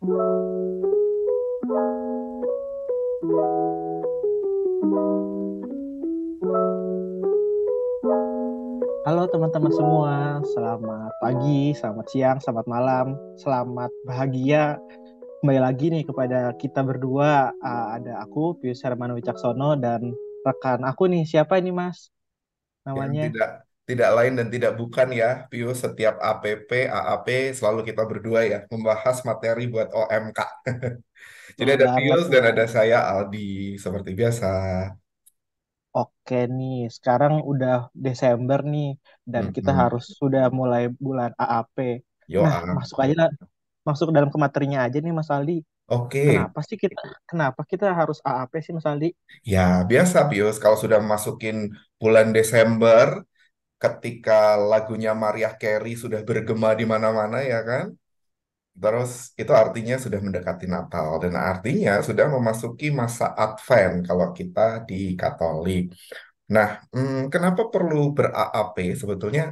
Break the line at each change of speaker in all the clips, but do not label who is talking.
Halo teman-teman semua, selamat pagi, selamat siang, selamat malam, selamat bahagia. Kembali lagi nih kepada kita berdua. Ada aku, Pius Hermanto Wicaksono, dan rekan aku nih. Siapa ini Mas
Yang
namanya?
tidak tidak lain dan tidak bukan ya, Pius. Setiap APP, AAP selalu kita berdua ya membahas materi buat OMK. Jadi
Betul
ada
banget
Pius dan
nih.
ada saya Aldi seperti biasa.
Oke nih, sekarang udah Desember nih, dan kita
Mm-mm.
harus sudah mulai bulan AAP.
Yo,
Nah, masuk aja lah, masuk ke dalam ke materinya aja nih Mas Aldi.
oke.
Kenapa kita harus AAP sih Mas Aldi?
Ya, biasa Pius kalau sudah masukin bulan Desember ketika lagunya Mariah Carey sudah bergema di mana-mana ya kan? Terus itu artinya sudah mendekati Natal dan artinya sudah memasuki masa Advent kalau kita di Katolik. Nah, kenapa perlu ber-AAP? Sebetulnya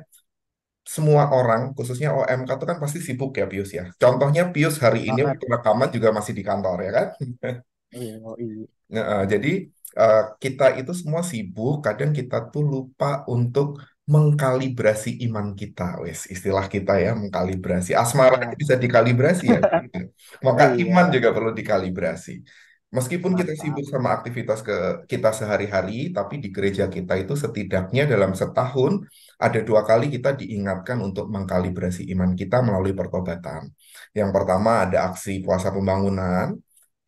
semua orang, khususnya OMK itu kan pasti sibuk ya Pius ya. Contohnya Pius hari ini
Banget.
waktu rekaman juga masih di kantor ya kan?
Iya, oh iya.
Jadi kita itu semua sibuk, kadang kita tuh lupa untuk mengkalibrasi iman kita, wes istilah kita ya mengkalibrasi. Asmara aja
Iya,
bisa dikalibrasi ya, gitu. Maka iman
iya,
juga perlu dikalibrasi. Meskipun kita
mantap.
sibuk sama aktivitas kita sehari-hari, tapi di gereja kita itu setidaknya dalam setahun ada 2 kali kita diingatkan untuk mengkalibrasi iman kita melalui pertobatan. Yang pertama ada aksi puasa pembangunan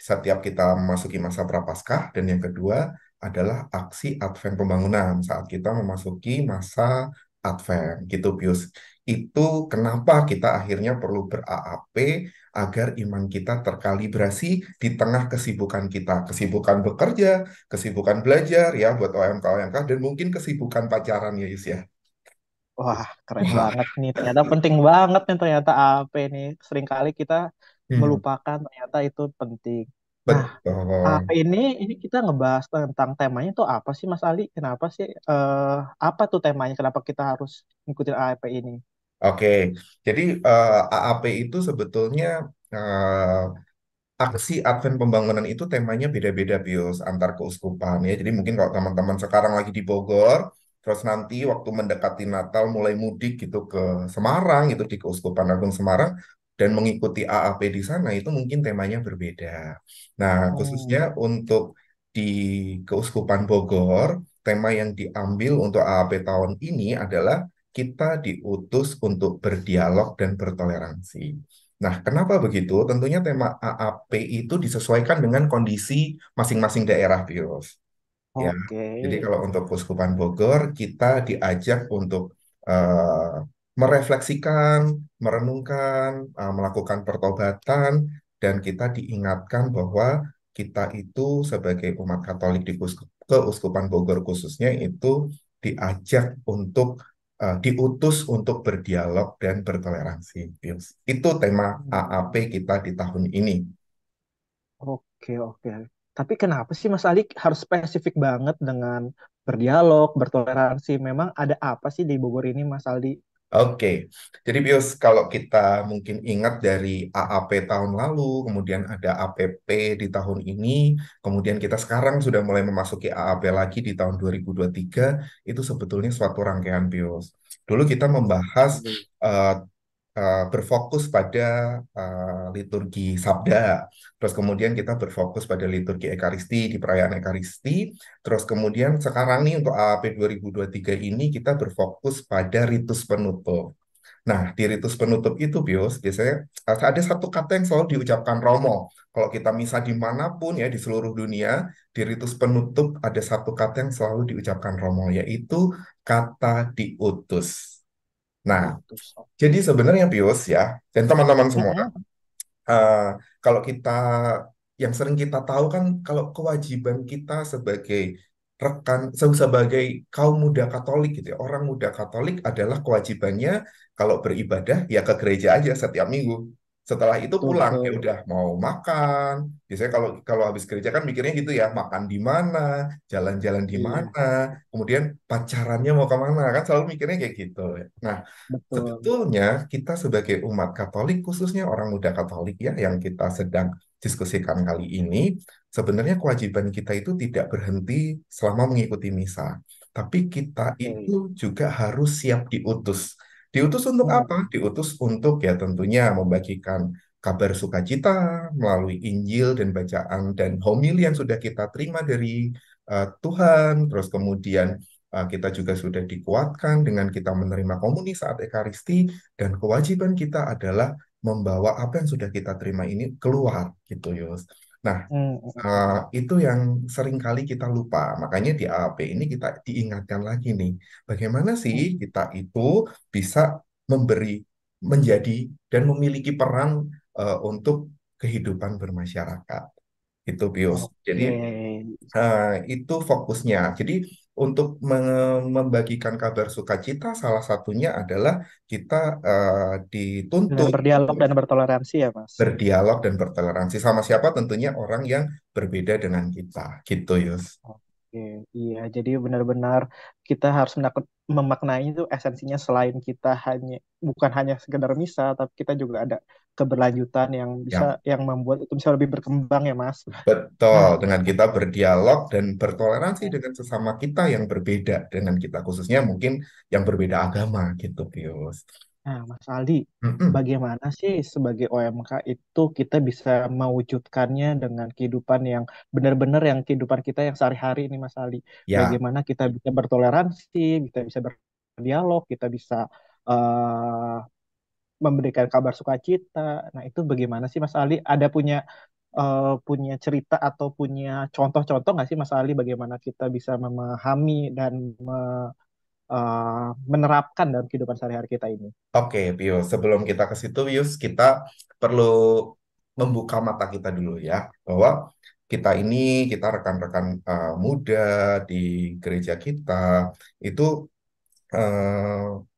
setiap kita memasuki masa Prapaskah dan yang kedua adalah aksi Advent pembangunan saat kita memasuki masa Advent gitu Pius. Itu kenapa kita akhirnya perlu ber-AAP agar iman kita terkalibrasi di tengah kesibukan kita, kesibukan bekerja, kesibukan belajar ya buat OMK dan mungkin kesibukan pacaran ya Yus ya.
Wah, keren
Wah,
banget nih. Ternyata penting banget nih ternyata AP nih. Seringkali kita
hmm,
melupakan ternyata itu penting. Nah, AP
betul.
ini kita ngebahas tentang temanya itu apa sih Mas Ali? Kenapa sih apa tuh temanya? Kenapa kita harus ngikutin AP ini?
Oke, jadi AAP itu sebetulnya eh, aksi Advent pembangunan itu temanya beda-beda Pius antar keuskupan ya. Jadi mungkin kalau teman-teman sekarang lagi di Bogor, terus nanti waktu mendekati Natal mulai mudik gitu ke Semarang itu di Keuskupan Agung Semarang dan mengikuti AAP di sana itu mungkin temanya berbeda. Nah, khususnya
Hmm,
untuk di Keuskupan Bogor, tema yang diambil untuk AAP tahun ini adalah kita diutus untuk berdialog dan bertoleransi. Nah, kenapa begitu? Tentunya tema AAP itu disesuaikan dengan kondisi masing-masing daerah, Pius. Ya,
oke.
jadi kalau untuk Keuskupan Bogor, kita diajak untuk eh, merefleksikan, merenungkan, melakukan pertobatan, dan kita diingatkan bahwa kita itu sebagai umat Katolik di Keuskupan Bogor khususnya itu diajak untuk diutus untuk berdialog dan bertoleransi. Pius. Itu tema AAP kita di tahun ini.
Oke, oke. Tapi kenapa sih Mas Ali harus spesifik banget dengan berdialog, bertoleransi? Memang ada apa sih di Bogor ini, Mas Aldi?
Oke, jadi Pius, kalau kita mungkin ingat dari AAP tahun lalu, kemudian ada APP di tahun ini, kemudian kita sekarang sudah mulai memasuki AAP lagi di tahun 2023, itu sebetulnya suatu rangkaian Pius. Dulu kita membahas
Oke.
eh, berfokus pada liturgi Sabda, terus kemudian kita berfokus pada liturgi Ekaristi di perayaan Ekaristi, terus kemudian sekarang nih untuk AAP 2023 ini kita berfokus pada ritus penutup. Nah, di ritus penutup itu, Bios, biasanya ada satu kata yang selalu diucapkan Romo. Kalau kita misa dimanapun ya di seluruh dunia, di ritus penutup ada satu kata yang selalu diucapkan Romo, yaitu kata diutus. Nah,
Diutus.
jadi sebenarnya Pius ya, dan teman-teman semua,
Mm-mm.
eh, kalau kita yang sering kita tahu kan kalau kewajiban kita sebagai rekan sebagai kaum muda Katolik gitu ya, orang muda Katolik adalah kewajibannya kalau beribadah ya ke gereja aja setiap minggu. Setelah itu
betul
pulang ya
betul.
udah mau makan. Biasanya kalau kalau habis kerja kan mikirnya gitu ya, makan di mana, jalan-jalan di
Iya,
mana, kemudian pacarannya mau kemana kan selalu mikirnya kayak gitu. Nah,
betul.
sebetulnya kita sebagai umat Katolik, khususnya orang muda Katolik ya, yang kita sedang diskusikan kali ini, sebenarnya kewajiban kita itu tidak berhenti selama mengikuti misa, tapi kita itu
Oke.
juga harus siap diutus. Diutus untuk apa?
Hmm.
Diutus untuk ya tentunya membagikan kabar sukacita melalui Injil dan bacaan dan homili yang sudah kita terima dari Tuhan. Terus kemudian kita juga sudah dikuatkan dengan kita menerima komuni saat Ekaristi dan kewajiban kita adalah membawa apa yang sudah kita terima ini keluar gitu Yus. Nah,
Hmm, hmm, hmm.
itu yang sering kali kita lupa. Makanya di AAP ini kita diingatkan lagi nih, bagaimana sih
Hmm.
kita itu bisa memberi, menjadi dan memiliki peran untuk kehidupan bermasyarakat. Itu Pius. Jadi
Oke.
itu fokusnya. Jadi untuk membagikan kabar sukacita, salah satunya adalah kita
Dengan
dituntut
berdialog
untuk
dan bertoleransi ya, Mas.
berdialog dan bertoleransi sama siapa tentunya orang yang berbeda dengan kita gitu Yus.
Oke, iya. Jadi benar-benar kita harus memaknai itu esensinya selain kita hanya bukan hanya sekedar misa, tapi kita juga ada keberlanjutan yang bisa
Ya,
yang membuat itu bisa lebih berkembang ya, Mas.
betul,
Nah,
dengan kita berdialog dan bertoleransi
mm,
dengan sesama kita yang berbeda dengan kita, khususnya mungkin yang berbeda agama gitu Pius.
nah, Mas Aldi,
Mm-mm.
bagaimana sih sebagai OMK itu kita bisa mewujudkannya dengan kehidupan yang benar-benar yang kehidupan kita yang sehari-hari ini, Mas Aldi?
Ya,
Bagaimana kita bisa bertoleransi, kita bisa berdialog, kita bisa eh, memberikan kabar sukacita. Nah, itu bagaimana sih Mas Ali? Ada punya cerita atau punya contoh-contoh nggak sih Mas Ali bagaimana kita bisa memahami dan menerapkan dalam kehidupan sehari-hari kita ini?
oke Pius. Sebelum kita ke situ Pius, kita perlu membuka mata kita dulu ya, bahwa kita ini, kita rekan-rekan muda di gereja kita, itu eh,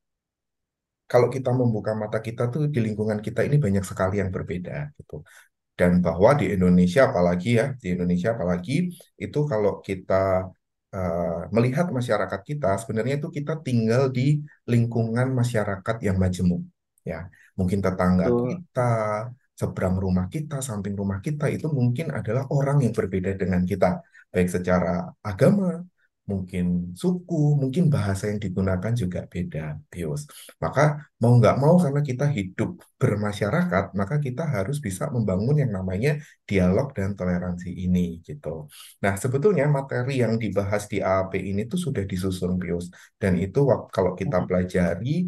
kalau kita membuka mata kita tuh di lingkungan kita ini banyak sekali yang berbeda gitu. Dan bahwa di Indonesia apalagi ya, di Indonesia apalagi itu kalau kita melihat masyarakat kita, sebenarnya itu kita tinggal di lingkungan masyarakat yang majemuk. Ya, mungkin tetangga
Betul,
kita, seberang rumah kita, samping rumah kita itu mungkin adalah orang yang berbeda dengan kita, baik secara agama, mungkin suku, mungkin bahasa yang digunakan juga beda, Bios. Maka mau nggak mau karena kita hidup bermasyarakat, maka kita harus bisa membangun yang namanya dialog dan toleransi ini gitu. Nah, sebetulnya materi yang dibahas di AAP ini tuh sudah disusun, Pius. Dan itu kalau kita pelajari,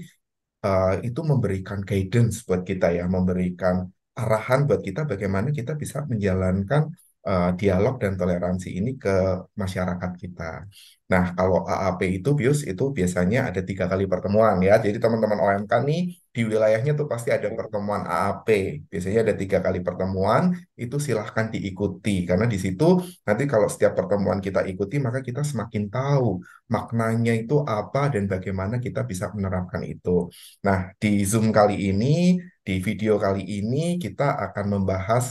itu memberikan guidance buat kita ya, memberikan arahan buat kita bagaimana kita bisa menjalankan dialog dan toleransi ini ke masyarakat kita. Nah, kalau AAP itu, Bius, itu biasanya ada 3 kali pertemuan ya. Jadi teman-teman OMK nih di wilayahnya tuh pasti ada pertemuan AAP. Biasanya ada 3 kali pertemuan, itu silahkan diikuti. Karena di situ nanti kalau setiap pertemuan kita ikuti, maka kita semakin tahu maknanya itu apa dan bagaimana kita bisa menerapkan itu. Nah, di Zoom kali ini, di video kali ini, kita akan membahas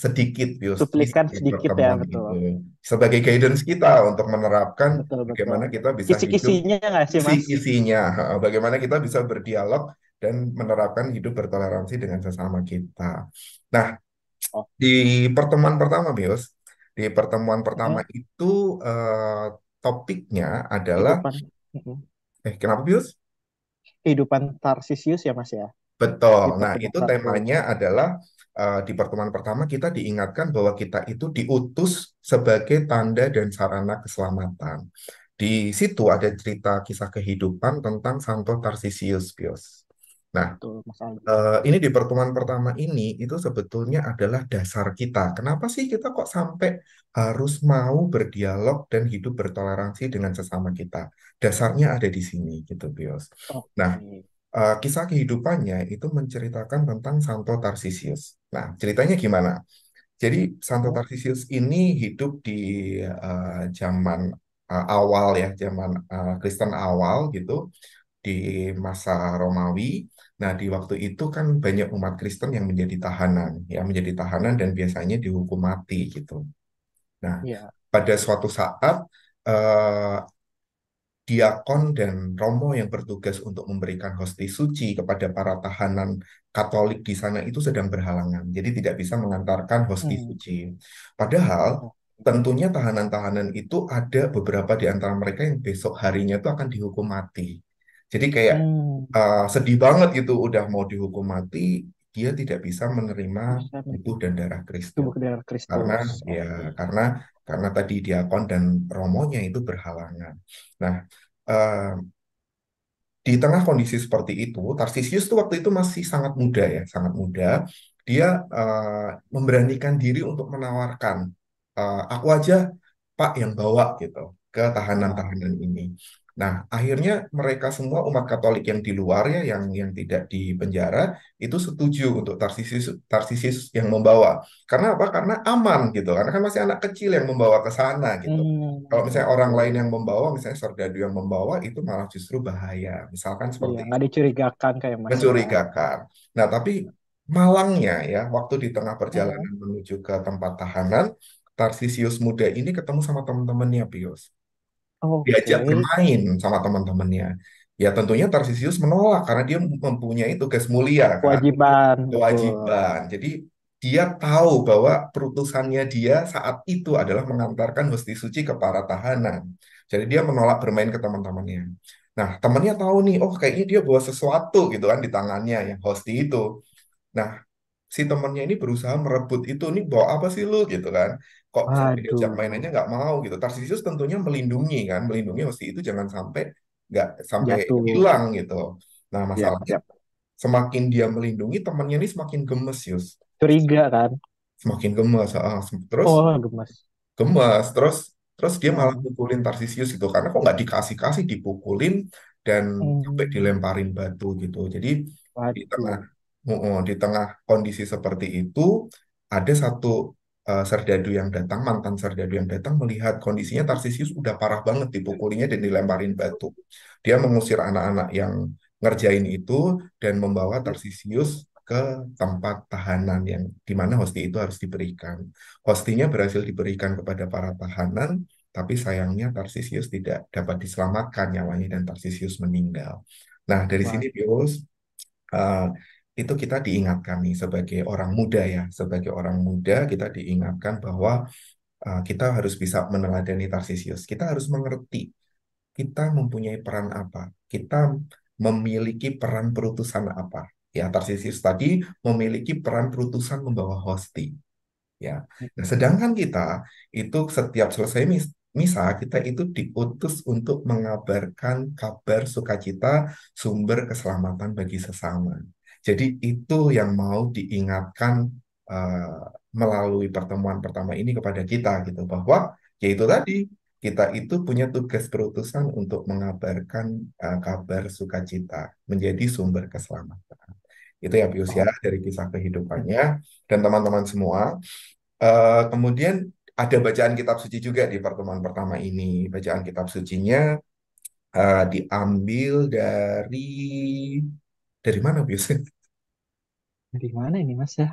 sedikit Pius isi
cuplikan
dari
sedikit ya,
pertemuan
betul.
itu sebagai guidance kita untuk menerapkan
Betul, betul.
bagaimana kita bisa hidup
Kisi-kisinya nggak sih, Mas?
isi-isinya, bagaimana kita bisa berdialog dan menerapkan hidup bertoleransi dengan sesama kita. Nah,
Oh,
di pertemuan pertama, Pius, di pertemuan pertama
mm,
itu topiknya adalah,
kehidupan,
kenapa Pius?
kehidupan Tarsisius ya, Mas ya,
Betul.
di
Nah,
pertemuan
itu
satu.
temanya adalah di pertemuan pertama kita diingatkan bahwa kita itu diutus sebagai tanda dan sarana keselamatan. Di situ ada cerita kisah kehidupan tentang Santo Tarsisius Pius. Nah,
Betul, Mas Aldi.
ini di pertemuan pertama ini itu sebetulnya adalah dasar kita. Kenapa sih kita kok sampai harus mau berdialog dan hidup bertoleransi dengan sesama kita? Dasarnya ada di sini gitu, Pius. Nah,
Oke.
kisah kehidupannya itu menceritakan tentang Santo Tarsisius. Nah, ceritanya gimana? Jadi Santo
Mm,
Tarsisius ini hidup di zaman awal ya, zaman Kristen awal gitu, di masa Romawi. Nah, di waktu itu kan banyak umat Kristen yang menjadi tahanan, ya menjadi tahanan dan biasanya dihukum mati gitu. Nah,
Iya.
pada suatu saat eh, diakon dan romo yang bertugas untuk memberikan hosti suci kepada para tahanan Katolik di sana itu sedang berhalangan, jadi tidak bisa mengantarkan hosti
Hmm.
suci. Padahal
Oh.
tentunya tahanan-tahanan itu ada beberapa di antara mereka yang besok harinya itu akan dihukum mati. Jadi kayak
Hmm.
sedih banget gitu, udah mau dihukum mati, dia tidak bisa menerima
Bisa
tubuh dan darah Kristus
tubuh darah
karena
Kristus.
ya
Oke.
karena karena tadi diakon dan romonya itu berhalangan. Nah, eh, di tengah kondisi seperti itu, Tarsisius tuh waktu itu masih sangat muda ya, sangat muda. Dia memberanikan diri untuk menawarkan, aku aja Pak yang bawa gitu ke
Wah.
tahanan-tahanan ini. Nah, akhirnya mereka semua umat Katolik yang di luar ya, yang tidak di penjara itu setuju untuk Tarsisius Tarsisius yang membawa. Karena apa? Karena aman gitu. Karena kan masih anak kecil yang membawa ke sana gitu. Kalau misalnya orang
Oke.
lain yang membawa, misalnya serdadu yang membawa, itu malah justru bahaya. Misalkan
Iya,
seperti
nggak
itu,
dicurigakan kayak masih ya.
mencurigakan. Nah, tapi malangnya ya, waktu di tengah
Hmm.
perjalanan menuju ke tempat tahanan, Tarsisius muda ini ketemu sama teman-temannya, Pius.
Oke.
Diajak bermain sama teman-temannya. Ya tentunya Tarsisius menolak karena dia mempunyai tugas mulia kan,
Kewajiban, betul.
kewajiban. Jadi dia tahu bahwa perutusannya dia saat itu adalah mengantarkan hosti suci ke para tahanan. Jadi dia menolak bermain ke teman-temannya. Nah, temannya tahu nih, oh kayaknya dia bawa sesuatu gitu kan di tangannya yang hosti itu. Nah, si temannya ini berusaha merebut itu, nih bawa apa sih lu gitu kan? Kok sampai diajak main
Waduh,
aja nggak mau gitu. Tarsisius tentunya melindungi kan, melindungi hosti itu jangan sampai nggak sampai
jatuh.
hilang gitu. Nah,
Siap,
masalahnya
siap.
semakin dia melindungi temannya ini semakin gemes, Yus.
Curiga kan?
Semakin gemes. Terus
Oh, gemes.
gemes, terus dia malah
Hmm.
pukulin Tarsisius itu karena kok nggak dikasih-kasih dipukulin dan sampai
Hmm.
dilemparin batu gitu. Jadi di tengah
Waduh.
di tengah kondisi seperti itu ada satu serdadu yang datang, mantan serdadu yang datang melihat kondisinya Tarsisius udah parah banget dipukulinya dan dilemparin batu. Dia mengusir anak-anak yang ngerjain itu dan membawa Tarsisius ke tempat tahanan yang di mana hosti itu harus diberikan. Hostinya berhasil diberikan kepada para tahanan, tapi sayangnya Tarsisius tidak dapat diselamatkan nyawanya dan Tarsisius meninggal. Nah, dari sini
Waduh.
Pius, eh, itu kita diingatkan nih sebagai orang muda ya, sebagai orang muda kita diingatkan bahwa kita harus bisa meneladani Tarsisius. Kita harus mengerti kita mempunyai peran apa, kita memiliki peran perutusan apa. Ya, Tarsisius tadi memiliki peran perutusan membawa hosti. Ya. Nah, sedangkan kita itu setiap selesai misa, kita itu diutus untuk mengabarkan kabar sukacita sumber keselamatan bagi sesama. Jadi itu yang mau diingatkan eh, melalui pertemuan pertama ini kepada kita gitu bahwa yaitu tadi kita itu punya tugas perutusan untuk mengabarkan kabar sukacita menjadi sumber keselamatan. Itu ya Pius ya
Oke.
dari kisah kehidupannya dan teman-teman semua. Kemudian ada bacaan kitab suci juga di pertemuan pertama ini. Bacaan kitab sucinya diambil dari mana biasanya?
Di mana ini Mas ya?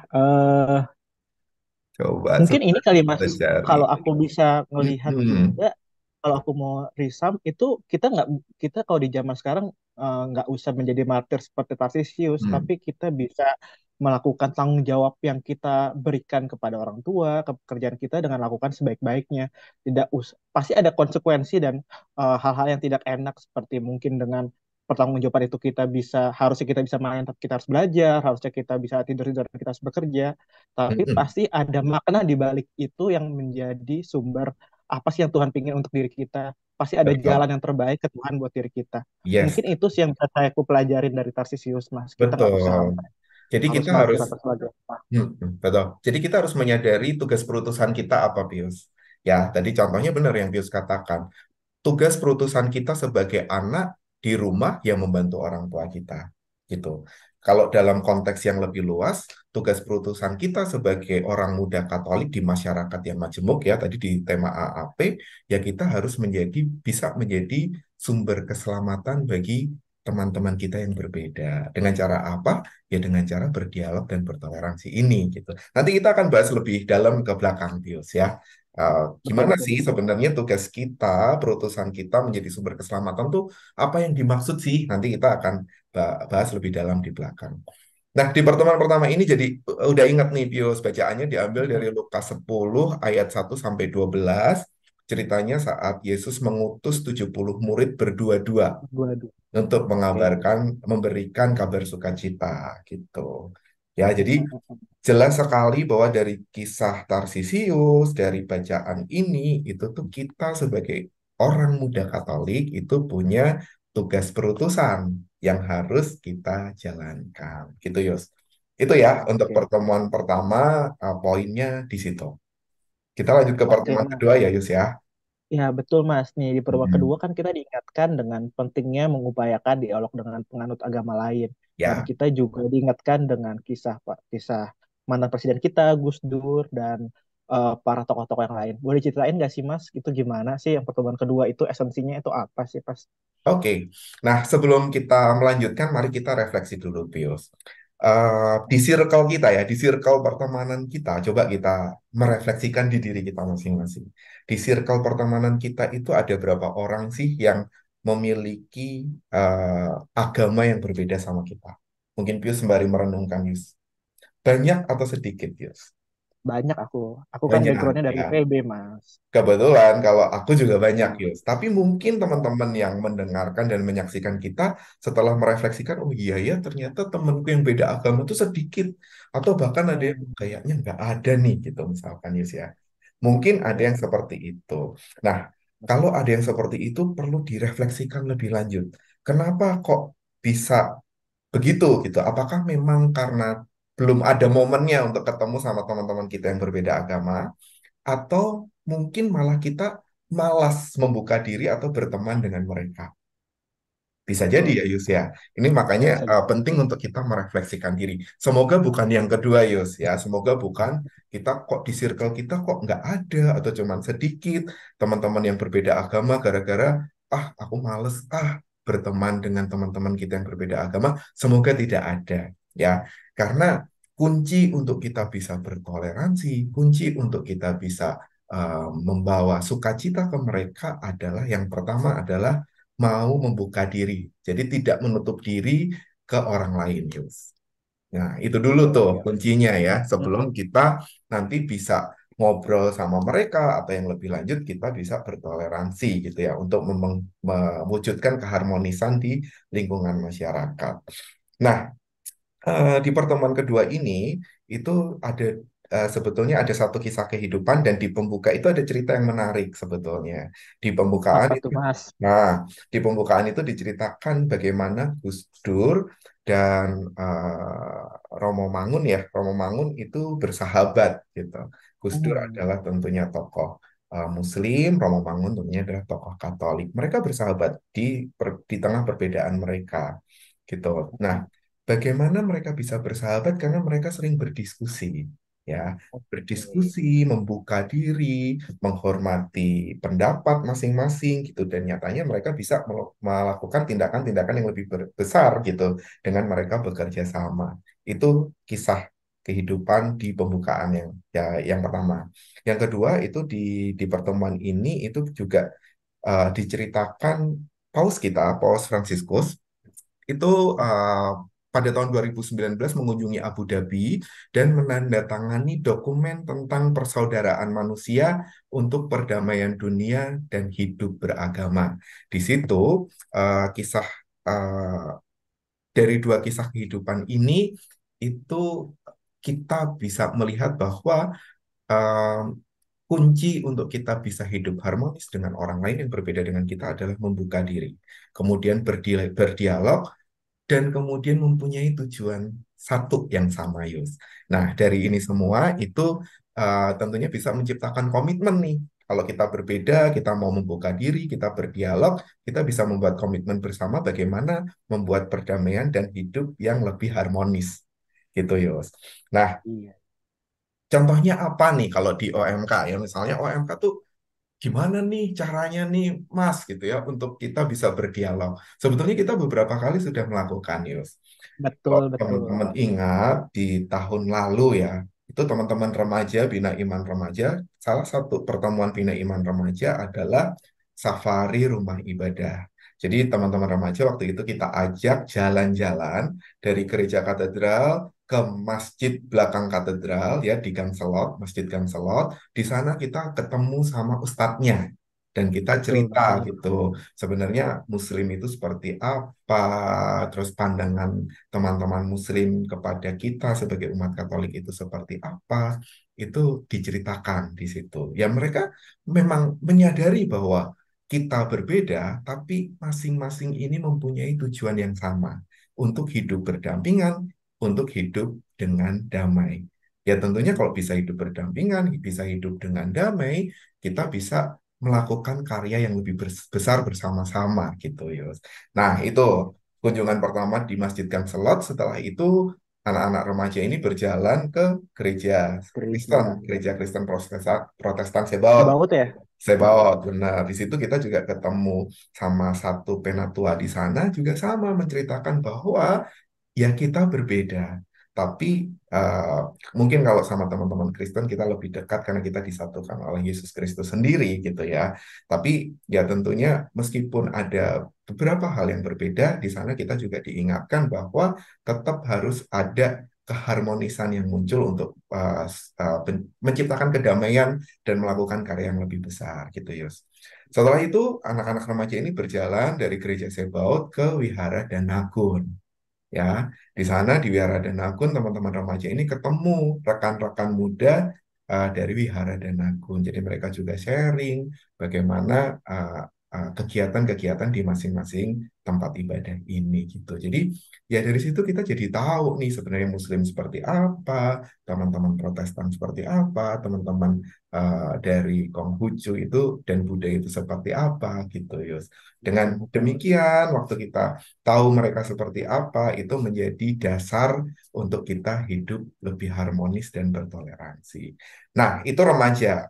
Coba
Mungkin ini
sebentar
kali Mas,
kita cari.
kalau aku bisa ngelihat
Hmm,
juga, kalau aku mau resum itu kita kalau di zaman sekarang nggak usah menjadi martir seperti Tarsisius,
hmm,
tapi kita bisa melakukan tanggung jawab yang kita berikan kepada orang tua, ke pekerjaan kita dengan lakukan sebaik-baiknya. Pasti ada konsekuensi dan hal-hal yang tidak enak seperti mungkin dengan pertanggungjawaban itu harusnya kita bisa main tapi kita harus belajar, harusnya kita bisa tidur-tidur dan kita harus bekerja, tapi
hmm.
pasti ada makna di balik itu yang menjadi sumber apa sih yang Tuhan pingin untuk diri kita. Pasti ada
Betul.
jalan yang terbaik ke Tuhan buat diri kita.
Yes,
Mungkin itu sih yang bisa saya pelajarin dari Tarsisius, Mas. Kita nggak usah
betul.
sampai
Jadi
harus
kita
martir
harus
atau sebagai apa.
betul. Jadi kita harus menyadari tugas perutusan kita apa, Pius. Ya, tadi contohnya benar yang Pius katakan. Tugas perutusan kita sebagai anak di rumah yang membantu orang tua kita. Gitu. Kalau dalam konteks yang lebih luas, tugas perutusan kita sebagai orang muda Katolik di masyarakat yang majemuk ya, tadi di tema AAP, ya kita harus bisa menjadi sumber keselamatan bagi teman-teman kita yang berbeda. Dengan cara apa? Ya dengan cara berdialog dan bertoleransi ini gitu. Nanti kita akan bahas lebih dalam ke belakang, Pius ya.
Betul,
Gimana
betul,
sih
betul.
sebenarnya tugas kita, perutusan kita menjadi sumber keselamatan tuh apa yang dimaksud sih? Nanti kita akan bahas lebih dalam di belakang. Nah, di pertemuan pertama ini jadi udah ingat nih Pius, bacaannya diambil dari
Mhm.
Lukas 10 ayat 1 sampai 12. Ceritanya saat Yesus mengutus 70 murid berdua-dua
Dua-dua.
untuk
Oke.
memberikan kabar sukacita gitu. Ya, jadi
Mhm.
jelas sekali bahwa dari kisah Tarsisius, dari bacaan ini, itu tuh kita sebagai orang muda Katolik itu punya tugas perutusan yang harus kita jalankan. Gitu, Yus. Itu ya untuk
Oke.
pertemuan pertama, poinnya di situ. Kita lanjut ke
Oke,
pertemuan
Mas.
kedua ya, Yus ya.
Ya, betul, Mas. Nih, di pertemuan
Mm-mm.
kedua kan kita diingatkan dengan pentingnya mengupayakan dialog dengan penganut agama lain. Dan
Ya.
kita juga diingatkan dengan kisah Pak, kisah mantan presiden kita, Gus Dur, dan para tokoh-tokoh yang lain. Boleh ceritain nggak sih, Mas? Itu gimana sih yang pertemuan kedua itu esensinya itu apa sih, Pas?
Oke, nah sebelum kita melanjutkan, mari kita refleksi dulu, Pius. Di circle kita ya, di circle pertemanan kita, coba kita merefleksikan di diri kita masing-masing. Di circle pertemanan kita itu ada berapa orang sih yang memiliki agama yang berbeda sama kita? Mungkin Pius sembari merenungkan, Pius. Banyak atau sedikit, Pius?
Banyak aku. Aku kan
Banyak,
backgroundnya dari
ya.
IPB, Mas.
Kebetulan kalau aku juga banyak,
Ya.
Yus. Tapi mungkin teman-teman yang mendengarkan dan menyaksikan kita setelah merefleksikan, oh iya ya ternyata temanku yang beda agama itu sedikit. Atau bahkan ada yang
Hmm.
kayaknya nggak ada nih gitu misalkan, Yus ya. Mungkin ada yang
Oke.
seperti itu. Nah, kalau ada yang seperti itu perlu direfleksikan lebih lanjut. Kenapa kok bisa begitu gitu? Apakah memang karena belum ada momennya untuk ketemu sama teman-teman kita yang berbeda agama? Atau mungkin malah kita malas membuka diri atau berteman dengan mereka. Bisa jadi
Betul.
ya Yus ya. Ini makanya
Bisa jadi.
penting untuk kita merefleksikan diri. Semoga bukan yang kedua Yus ya. Semoga bukan kita kok di circle kita kok nggak ada atau cuman sedikit teman-teman yang berbeda agama gara-gara aku males berteman dengan teman-teman kita yang berbeda agama. Semoga tidak ada ya. Karena kunci untuk kita bisa bertoleransi, kunci untuk kita bisa membawa sukacita ke mereka adalah yang pertama adalah mau membuka diri. Jadi tidak menutup diri ke orang lain, Yus. Nah, itu dulu
Oke,
tuh
oke.
kuncinya ya. Sebelum
Mm-mm.
kita nanti bisa ngobrol sama mereka atau yang lebih lanjut kita bisa bertoleransi gitu ya untuk mewujudkan keharmonisan di lingkungan masyarakat. Nah, di pertemuan kedua ini itu ada sebetulnya ada satu kisah kehidupan dan di pembuka itu ada cerita yang menarik sebetulnya. Di pembukaan
Apa
itu,
tuh, Mas?
nah di pembukaan itu diceritakan bagaimana Gus Dur dan Romo Mangun ya, Romo Mangun itu bersahabat gitu. Gus Dur
Hmm.
adalah tentunya tokoh Muslim, Romo Mangun tentunya adalah tokoh Katolik. Mereka bersahabat di tengah perbedaan mereka gitu. Nah, bagaimana mereka bisa bersahabat karena mereka sering berdiskusi, ya,
Oke.
berdiskusi, membuka diri, menghormati pendapat masing-masing gitu, dan nyatanya mereka bisa melakukan tindakan-tindakan yang lebih besar gitu dengan mereka bekerja sama. Itu kisah kehidupan di pembukaan yang ya yang pertama. Yang kedua itu di pertemuan ini itu juga diceritakan Paus kita, Paus Fransiskus itu uh, pada tahun 2019 mengunjungi Abu Dhabi dan menandatangani dokumen tentang persaudaraan manusia untuk perdamaian dunia dan hidup beragama. Di situ kisah uh, dari dua kisah kehidupan ini itu kita bisa melihat bahwa uh, kunci untuk kita bisa hidup harmonis dengan orang lain yang berbeda dengan kita adalah membuka diri, kemudian berdialog dan kemudian mempunyai tujuan satu yang sama, Yus. Nah, dari ini semua itu tentunya bisa menciptakan komitmen nih. Kalau kita berbeda, kita mau membuka diri, kita berdialog, kita bisa membuat komitmen bersama bagaimana membuat perdamaian dan hidup yang lebih harmonis. Gitu, Yus. Nah,
Iya.
contohnya apa nih kalau di OMK ya? Misalnya OMK tuh gimana nih caranya nih Mas gitu ya untuk kita bisa berdialog. Sebetulnya kita beberapa kali sudah melakukan, Yus. Kalau
Betul, betul.
teman-teman ingat di tahun lalu ya, itu teman-teman remaja, Bina Iman Remaja, salah satu pertemuan Bina Iman Remaja adalah safari rumah ibadah. Jadi teman-teman remaja waktu itu kita ajak jalan-jalan dari gereja katedral ke masjid belakang katedral ya di Gang Selot, Masjid Gang Selot. Di sana kita ketemu sama ustadznya dan kita
Betul
cerita
banget.
gitu. Sebenarnya Muslim itu seperti apa, terus pandangan teman-teman Muslim kepada kita sebagai umat Katolik itu seperti apa, itu diceritakan di situ. Ya mereka memang menyadari bahwa kita berbeda, tapi masing-masing ini mempunyai tujuan yang sama untuk hidup berdampingan, untuk hidup dengan damai. Ya tentunya kalau bisa hidup berdampingan, bisa hidup dengan damai, kita bisa melakukan karya yang lebih besar bersama-sama gitu, Yus. Nah, itu kunjungan pertama di Masjid Gang Selot. Setelah itu anak-anak remaja ini berjalan ke gereja Kristen,
Gereja.
gereja Kristen Protestan, Protestan
Saya
Sebaot.
banget ya.
Sebaot, benar. Di situ kita juga ketemu sama satu penatua di sana juga sama menceritakan bahwa ya kita berbeda. Tapi eh, mungkin kalau sama teman-teman Kristen kita lebih dekat karena kita disatukan oleh Yesus Kristus sendiri gitu ya. Tapi ya tentunya meskipun ada beberapa hal yang berbeda, di sana kita juga diingatkan bahwa tetap harus ada keharmonisan yang muncul untuk menciptakan kedamaian dan melakukan karya yang lebih besar gitu Yus. Setelah itu anak-anak remaja ini berjalan dari gereja Sebaot ke Wihara Danagun. Ya, di sana di Wihara Danagun teman-teman remaja ini ketemu rekan-rekan muda dari Wihara Danagun. Jadi mereka juga sharing bagaimana kegiatan-kegiatan di masing-masing tempat ibadah ini gitu. Jadi ya dari situ kita jadi tahu nih sebenarnya Muslim seperti apa, teman-teman Protestan seperti apa, teman-teman dari Konghucu itu dan Buddha itu seperti apa gitu, Yus. Dengan
Betul, betul.
demikian, waktu kita tahu mereka seperti apa, itu menjadi dasar untuk kita hidup lebih harmonis dan bertoleransi. Nah, itu remaja.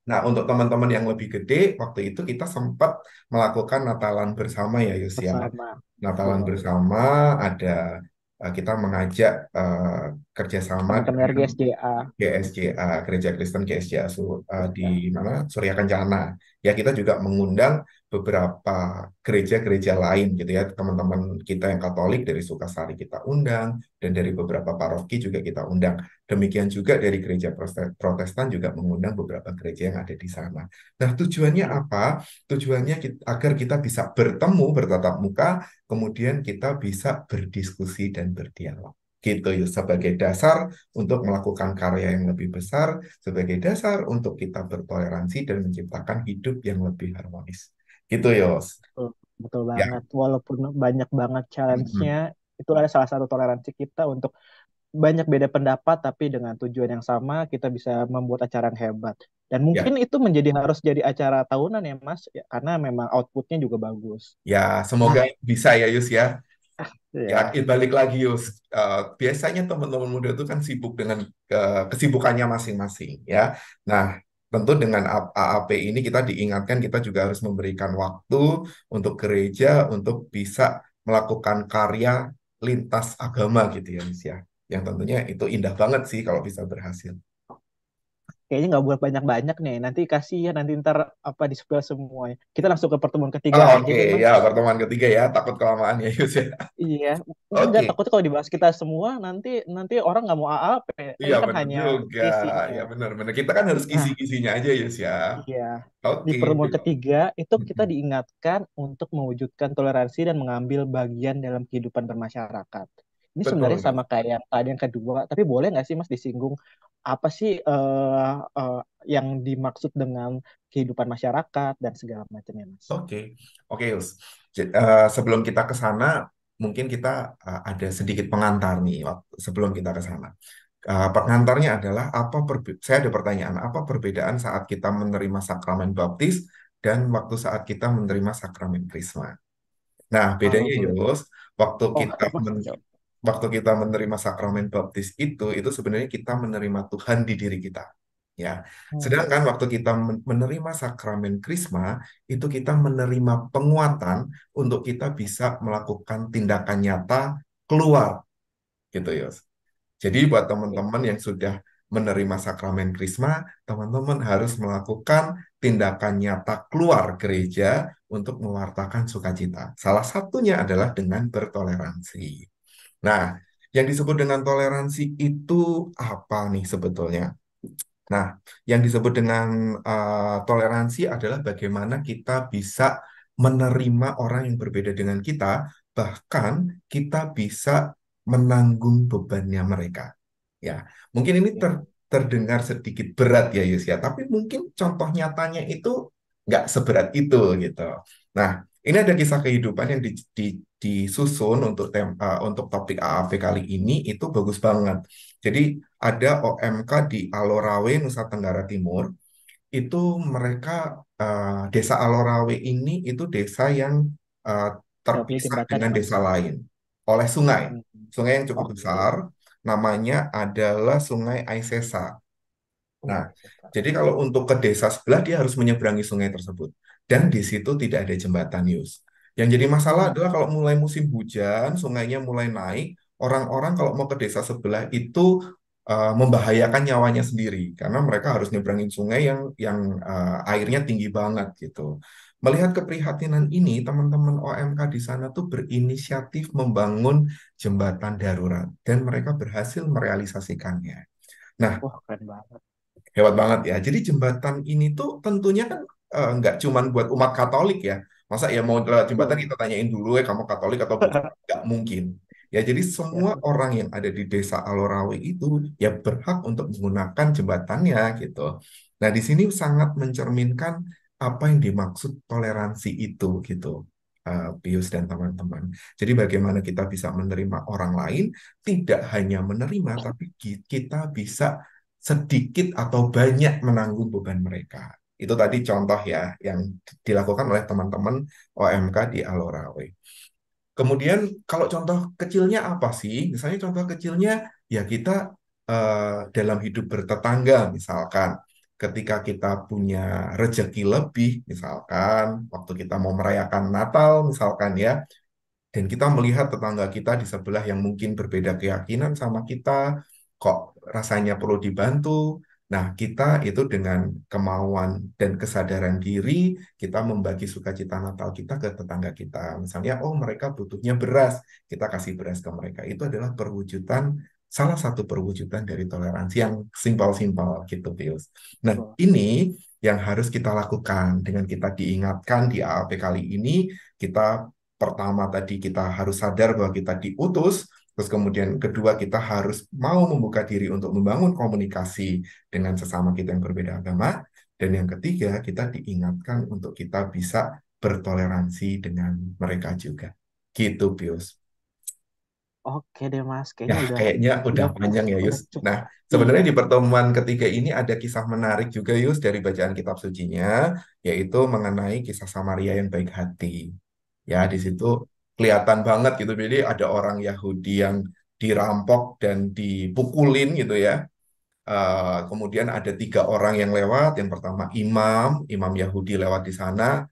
Nah, untuk teman-teman yang lebih gede, waktu itu kita sempat melakukan Natalan bersama ya, Yus ya.
Bersama.
Natalan
Betul.
bersama ada kita mengajak kerjasama
Teman-teman
dengan
RGSJA.
GSJA, Gereja Kristen GSJA di mana Surya Kencana. Ya kita juga mengundang beberapa gereja-gereja lain gitu ya, teman-teman kita yang Katolik dari Sukasari kita undang dan dari beberapa paroki juga kita undang. Demikian juga dari gereja Protestan juga mengundang beberapa gereja yang ada di sana. Nah, tujuannya apa? Tujuannya agar kita bisa bertemu bertatap muka, kemudian kita bisa berdiskusi dan berdialog. Gitu ya, sebagai dasar untuk melakukan karya yang lebih besar, sebagai dasar untuk kita bertoleransi dan menciptakan hidup yang lebih harmonis. Gitu, Yos.
Betul, betul
Ya.
banget. Walaupun banyak banget challenge-nya,
Mm-mm.
itu ada salah satu toleransi kita untuk banyak beda pendapat, tapi dengan tujuan yang sama, kita bisa membuat acara yang hebat. Dan
Ya,
mungkin itu menjadi harus jadi acara tahunan ya, Mas, ya, karena memang outputnya juga bagus.
ya, semoga
Nah,
bisa ya, Yus ya. Ya,
ya,
balik lagi, Yus. Biasanya teman-teman muda itu kan sibuk dengan kesibukannya masing-masing, ya. Nah, tentu dengan AAP ini kita diingatkan kita juga harus memberikan waktu untuk gereja untuk bisa melakukan karya lintas agama gitu ya, Yus ya. Yang tentunya itu indah banget sih kalau bisa berhasil.
kayaknya nggak buat banyak-banyak nih. Nanti kasih ya, nanti ntar apa di spill semuanya. Kita langsung ke pertemuan ketiga
Oh,
aja
oke,
deh,
ya
Mas.
pertemuan ketiga ya, takut kelamaan ya, Yus ya.
Iya, enggak
Oke.
takutnya kalau dibahas kita semua nanti nanti orang nggak mau AAP.
Iya
Ini kan
benar
hanya
juga,
isinya.
ya benar-benar kita kan harus
Nah,
kisi-kisinya aja Yus ya.
iya. Di
Oke,
pertemuan ketiga itu kita
mm-mm.
diingatkan untuk mewujudkan toleransi dan mengambil bagian dalam kehidupan bermasyarakat. Ini sebenarnya
Betul
sama
Yus.
kayak yang tadi yang kedua, tapi boleh nggak sih Mas disinggung apa sih yang dimaksud dengan kehidupan masyarakat dan segala macamnya Mas?
Oke, oke Yus. Sebelum kita ke sana, mungkin kita ada sedikit pengantar nih sebelum kita ke sana. Pengantarnya adalah saya ada pertanyaan, apa perbedaan saat kita menerima sakramen baptis dan waktu saat kita menerima sakramen krisma? Nah, bedanya
Boleh.
Yus, waktu
Oh,
kita
Mas
men-
jawab.
waktu kita menerima sakramen baptis itu sebenarnya kita menerima Tuhan di diri kita. Ya.
Hmm.
Sedangkan waktu kita menerima sakramen Krisma, itu kita menerima penguatan untuk kita bisa melakukan tindakan nyata keluar, gitu ya. Jadi buat
Oke.
teman-teman yang sudah menerima sakramen Krisma, teman-teman harus melakukan tindakan nyata keluar gereja untuk mewartakan sukacita. Salah satunya adalah dengan bertoleransi. Nah, yang disebut dengan toleransi itu apa nih sebetulnya? Nah, yang disebut dengan toleransi adalah bagaimana kita bisa menerima orang yang berbeda dengan kita, bahkan kita bisa menanggung bebannya mereka. Ya, mungkin ini
Ya.
terdengar sedikit berat ya Yus ya, tapi mungkin contoh nyatanya itu nggak seberat itu gitu. Nah, ini ada kisah kehidupan yang disusun untuk topik AAV kali ini itu bagus banget. Jadi ada OMK di Alorawe, Nusa Tenggara Timur. Itu mereka desa Alorawe ini itu desa yang eh,
Nggak punya
terpisah
jembatan ya
dengan
Mas?
desa lain oleh sungai.
Hmm.
Sungai yang cukup
Oke.
besar, namanya adalah Sungai Aisesa. Nah,
Sesa.
jadi kalau untuk ke desa sebelah dia harus menyeberangi sungai tersebut. Dan di situ tidak ada jembatan, Yus. Yang jadi masalah
Hmm.
adalah kalau mulai musim hujan, sungainya mulai naik, orang-orang kalau mau ke desa sebelah itu membahayakan nyawanya sendiri karena mereka harus nyebrangin sungai yang airnya tinggi banget gitu. Melihat keprihatinan ini, teman-teman OMK di sana tuh berinisiatif membangun jembatan darurat dan mereka berhasil merealisasikannya. Nah,
Wah, keren banget.
hebat banget ya. Jadi jembatan ini tuh tentunya kan nggak cuman buat umat Katolik ya. Masa ya mau lewat jembatan
Betul.
kita tanyain dulu ya kamu Katolik atau bukan? Nggak mungkin. Ya jadi semua
Ya.
orang yang ada di desa Alorawe itu ya berhak untuk menggunakan jembatannya gitu. Nah di sini sangat mencerminkan apa yang dimaksud toleransi itu gitu. Pius dan teman-teman. Jadi bagaimana kita bisa menerima orang lain, tidak hanya menerima, tapi kita bisa sedikit atau banyak menanggung beban mereka. Itu tadi contoh ya yang dilakukan oleh teman-teman OMK di Alorawe. Kemudian kalau contoh kecilnya apa sih? Misalnya contoh kecilnya ya kita dalam hidup bertetangga misalkan ketika kita punya rejeki lebih misalkan waktu kita mau merayakan Natal misalkan ya dan kita melihat tetangga kita di sebelah yang mungkin berbeda keyakinan sama kita, kok rasanya perlu dibantu. Nah, kita itu dengan kemauan dan kesadaran diri, kita membagi sukacita Natal kita ke tetangga kita. Misalnya, oh mereka butuhnya beras, kita kasih beras ke mereka. Itu adalah perwujudan, salah satu perwujudan dari toleransi yang simpel-simpel gitu, Pius. Nah,
Betul.
ini yang harus kita lakukan dengan kita diingatkan di AAP kali ini, kita pertama tadi kita harus sadar bahwa kita diutus, terus kemudian kedua kita harus mau membuka diri untuk membangun komunikasi dengan sesama kita yang berbeda agama, dan yang ketiga kita diingatkan untuk kita bisa bertoleransi dengan mereka juga. Gitu, Pius.
Oke deh Mas,
Ya,
kayaknya
kayaknya udah
udah
panjang ya, Yus.
udah cukup.
Nah,
Iya.
sebenarnya di pertemuan ketiga ini ada kisah menarik juga, Yus, dari bacaan kitab sucinya, yaitu mengenai kisah Samaria yang baik hati. Ya, di situ kelihatan banget gitu. Jadi ada orang Yahudi yang dirampok dan dipukulin gitu ya. Kemudian ada tiga orang yang lewat. Yang pertama imam Yahudi lewat di sana.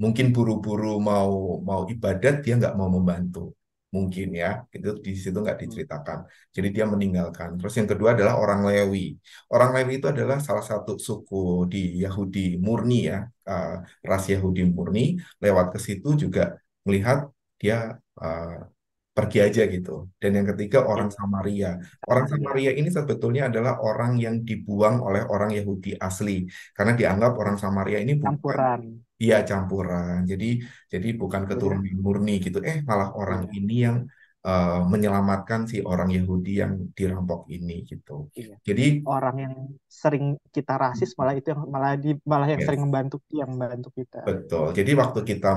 Mungkin buru-buru mau mau ibadat, dia nggak mau membantu. Mungkin ya, itu di situ nggak
Hmm.
diceritakan. Jadi dia meninggalkan. Terus yang kedua adalah orang Lewi. Orang Lewi itu adalah salah satu suku di Yahudi murni ya, eh, ras Yahudi murni. Lewat ke situ juga melihat dia eh, pergi aja gitu. Dan yang ketiga orang
Iya,
Samaria. Orang
Samaria.
Samaria ini sebetulnya adalah orang yang dibuang oleh orang Yahudi asli karena dianggap orang Samaria ini bukan
Campuran.
iya campuran. Jadi bukan
Jadi
keturunan murni gitu. Malah orang
iya,
ini yang menyelamatkan si orang Yahudi yang dirampok ini gitu.
iya.
Jadi
Orang yang sering kita rasis malah itu yang malah yang sering
yes,
membantu kita.
betul. Jadi waktu kita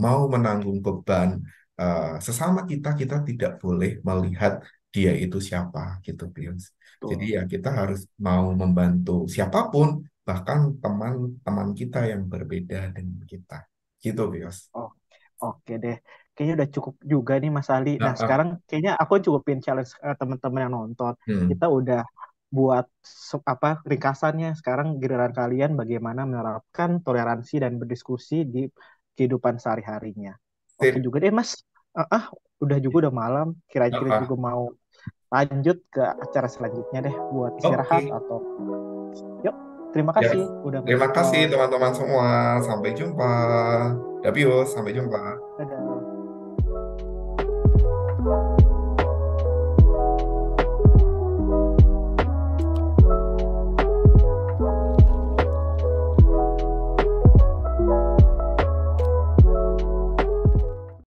mau menanggung beban sesama kita, kita tidak boleh melihat dia itu siapa gitu, Pius. Jadi
Tuh.
ya kita harus mau membantu siapapun, bahkan teman-teman kita yang berbeda dengan kita. Gitu, Pius.
Oh, oke deh. Kayaknya udah cukup juga nih Mas Ali. Nah,
Nah,
sekarang kayaknya aku cukupin challenge teman-teman yang nonton.
hmm,
Kita udah buat ringkasannya sekarang giliran kalian bagaimana menerapkan toleransi dan berdiskusi di kehidupan sehari-harinya. Oke
Sip.
juga deh Mas. Udah juga udah malam. Kira-kira
Ah,
juga mau lanjut ke acara selanjutnya deh buat istirahat
oke.
atau yuk. Terima
Ya,
kasih udah
terima kasih
nge-respon.
teman-teman semua. Sampai jumpa. Dapius, sampai jumpa.
Dadah.